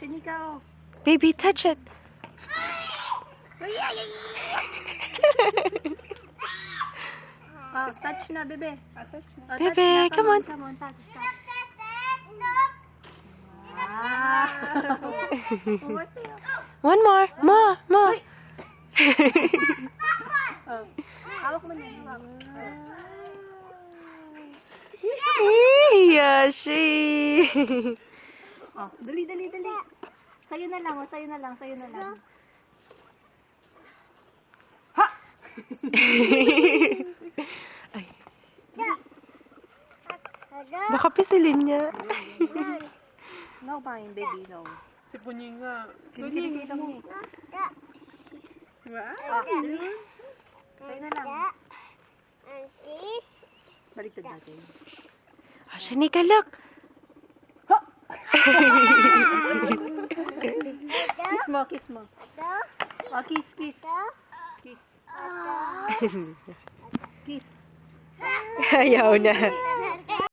Shanika, oh. Baby, touch it. Oh, touch na, bebe. Touch na. Oh, Bebe, touch na. come on. Come on, touch. One more. More. Oh, hawak mo na. Yoshi. Oh, dali. Sa'yo na lang, sa'yo na lang. Ha! Ay. Baka pisilin niya. No, mine, baby, no. Sipunin nga. Sinisipin lang niya. Diba? Ah, sa'yo na lang. Baliktad natin. Oh, Shanika, look. Kiss mo. Oh, kiss. Kiss. Ayaw na.